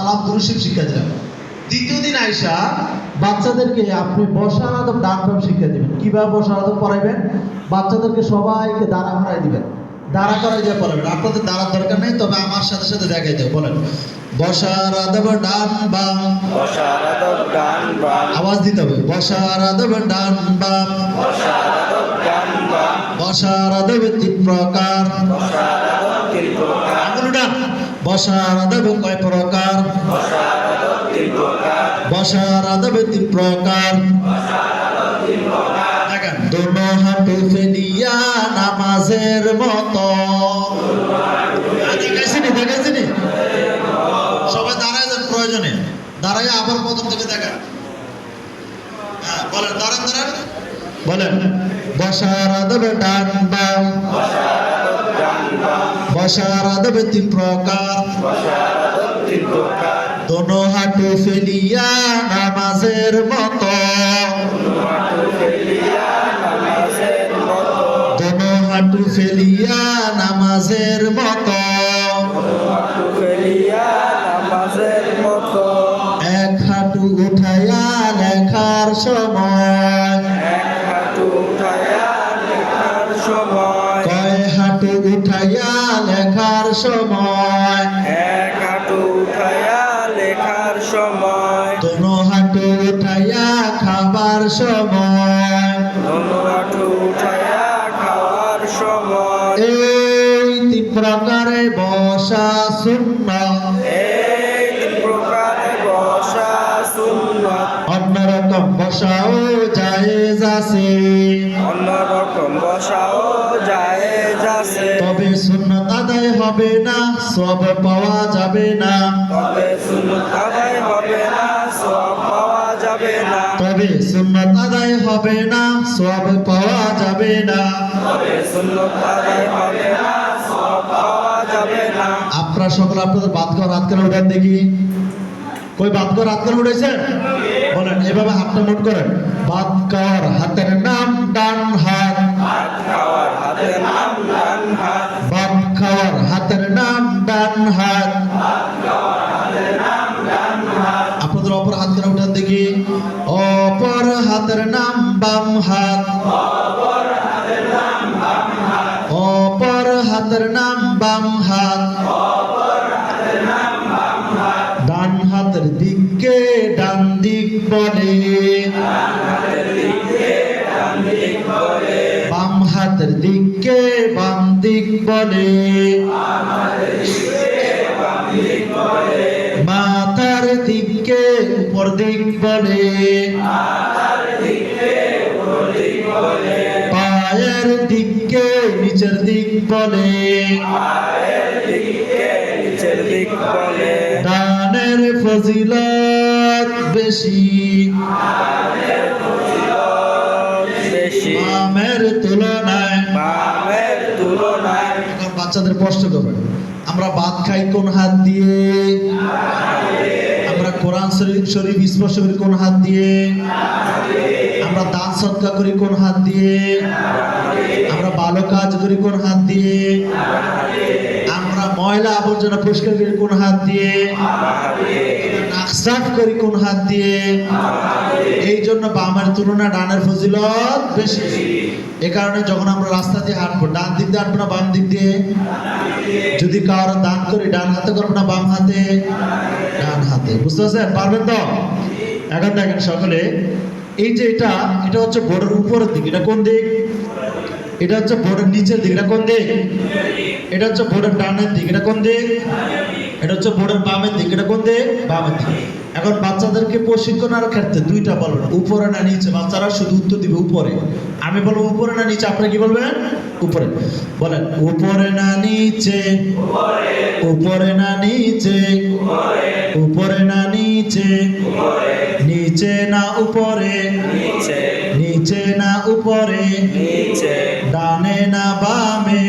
সালাম দুরূদ শরীফ শিক্ষা দিলাম। দ্বিতীয় দিন আইসা বাচ্চাদেরকে আপনি বসার আদব ডান বাম শিক্ষা দিবেন। কিভাবে বসার আদব পড়াইবেন? বাচ্চাদেরকে সবাইকে দাঁড়া করাই দিবেন, দাঁড়া করাই দিয়ে পড়াবেন। আপনাদের দাঁড়ার দরকার নেই, তবে আমার সাথে সাথে দেখাই দেব। বলেন বসার আদব ডান বাম, বসার আদব ডান বাম, আওয়াজ দিতে হবে। বসার আদব ডান বাম, বসার আদব ডান বাম, বসার আদব তিন প্রকার। বসার আদব তিন প্রকার, আঙুল ডান। বসার আদব কয় প্রকার? বসার আদব তিন প্রকার, বসার আদব তিন প্রকার। দেখেন দোনো হাঁটু ফেলিয়া নামাজের মতো। দেখাইছিনি সবাই দাঁড়ায় যান, প্রয়োজনে দাঁড়ায় আবার প্রথম থেকে দেখেন। হ্যাঁ বলেন, দাঁড়ান দাঁড়ান। বলেন বসার আদব ডান বাম, বসার আদব ডান বাম, বসার আদব তিন প্রকার। বসার আদব তিন প্রকার, দোনো হাঁটু ফেলিয়া নামাজের মতো। হাঁটু ফেলিয়া নামাজের মতো, দোনো হাঁটু ফেলিয়া নামাজের মতো। হাঁটু ফেলিয়া নামাজের মতো, এক হাঁটু উঠাইয়া লেখার সময়। এক হাঁটু উঠাইয়া লেখার সময়, কয় হাঁটু উঠাইয়া লেখার সময়। এক হাঁটু উঠাইয়া লেখার সময়, দোনো হাঁটু উঠাইয়া খাবার সময়। দোনো হাঁটু উঠাইয়া খাওয়ার সময়, এই তিন প্রকারে বসা সুন্নাত। এই তিন প্রকারে বসা সুন্নাত। অন্যরকম বসাও জায়েজ আছে, অন্যরকম বসাও জায়েজ আছে, তবে সুন্নাত আদায় হবে না, সওয়াব পাওয়া যাবে না। তবে সুন্নাত আদায় হবে না, সওয়াব পাওয়া যাবে না। তবে সুন্নাত আদায় হবে না, সওয়াব পাওয়া যাবে না। তবে সুন্নাত আদায় হবে না, সওয়াব পাওয়া যাবে না। আপনারা সকলে আপনাদের বাদ কর হাত করে উঠান দেখি। কই বাদ কর হাত করে উঠেছেন? বলেন এভাবে হাতটা মুট করেন। বাদ কর হাতের নাম ডান হাত। ভাত খাওয়ার হাতের নাম ডান হাত, বাদ খাওয়ার হাতের নাম ডান হাত। আপনাদের অপর হাত করে উঠান দেখি। অপর হাতের নাম বাম হাত। অপর হাতের নাম বাম হাত। ডান হাতের দিককে ডান দিক বলে, বাম হাতের দিককে বাম দিক বলে। মাথার দিককে উপর দিক বলে, পায়ের দিককে নিচের দিক বলে। নিচের দিক বলে, ডানের ফজিলত বেশি বেশি বামের তুলনায়। বামের তুলনায়। এখন বাচ্চাদের প্রশ্ন করবেন, আমরা ভাত খাই কোন হাত দিয়ে? আমরা কোরআন শরীফ স্পর্শ করি কোন হাত দিয়ে? আমরা দান সদকা করি কোন হাত দিয়ে? আমরা ভালো কাজ করি কোন হাত দিয়ে? আমরা ময়লা আবর্জনা পরিষ্কার করি কোন হাত দিয়ে? নাক সাফ করি কোন হাত দিয়ে? এই জন্য বামের তুলনায় ডানের ফজিলত বেশি। এ কারণে যখন আমরা রাস্তা দিয়ে হাঁটবো, ডান দিক দিয়ে হাঁটবো না বাম দিক দিয়ে? যদি কারো দান করি ডান হাতে করবো না বাম হাতে? ডান হাতে। বুঝতে পারছেন? পারবেন তো? এখন দেখেন সকলে, এই যে এটা হচ্ছে বোর্ডের উপরের দিক। এটা কোন দিক? এটা হচ্ছে বোর্ডের নিচের দিক। এটা কোন দিক? এটা হচ্ছে বোর্ডের ডানের দিক। এটা কোন দিক? এটা হচ্ছে বোর্ডের বামের দিক। এটা কোন দিক? বামের দিক। এখন বাচ্চাদেরকে প্রশিক্ষণের ক্ষেত্রে দুইটা বলবেন, উপরে না নিচে। বাচ্চারা শুধু উত্তর দিবে উপরে। আমি বলবো উপরে না নিচে, আপনি কি বলবেন? উপরে। বলেন উপরে না নিচে, উপরে না নিচে, উপরে না নিচে, নিচে না উপরে, নিচে নিচে না উপরে, নিচে ডানে না বামে,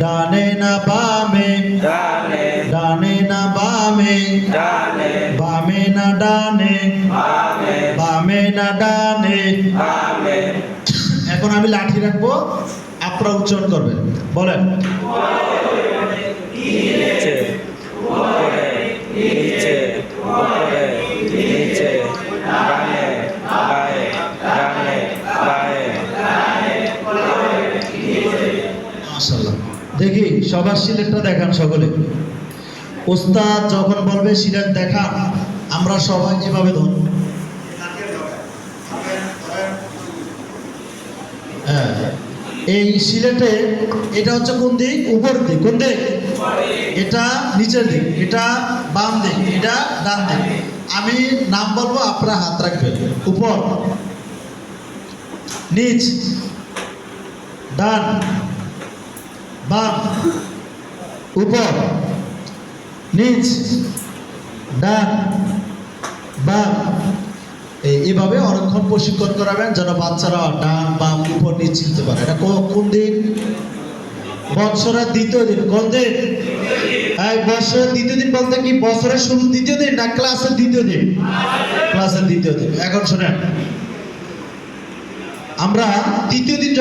ডানে না বামে, ডানে ডানে না বামে, ডানে বামে না ডানে, বামে বামে না ডানে। বামে। এখন আমি লাঠি রাখবো, আপনারা উচ্চারণ করবেন। বলেন নিচে উপরে নিচে উপরে নিচে ডানে বায়ে ডানে বায়ে মাশাআল্লাহ। দেখি সবার সিলেটটা দেখান সকলে। ওস্তাদ যখন বলবে সিলেট দেখান, আমরা সবাই এভাবে ধরব। হ্যাঁ, এই সিলেটে এটা হচ্ছে কোন দিক? উপর দিক। কোন দিক? এটা নিচের দিক, এটা বাম দিক, এটা ডান দিক। আমি নাম বলবো, আপনারা হাত রাখবেন। উপর, নিচ, ডান, বাম, উপর, নিচ, ডান, বাম। এইভাবে অনেকক্ষণ প্রশিক্ষণ করাবেন যেন বাচ্চারা ডান বাম উপর নিচ চিনতে পারে। এটা কোন দিন? বৎসরের দ্বিতীয় দিন। কোন দিন? এই বৎসরের দ্বিতীয় দিন বলতে কি বছরের শুরুর দ্বিতীয় দিন না ক্লাসের দ্বিতীয় দিন? ক্লাসের দ্বিতীয় দিন। এখন শোনেন, আমরা তৃতীয় দিন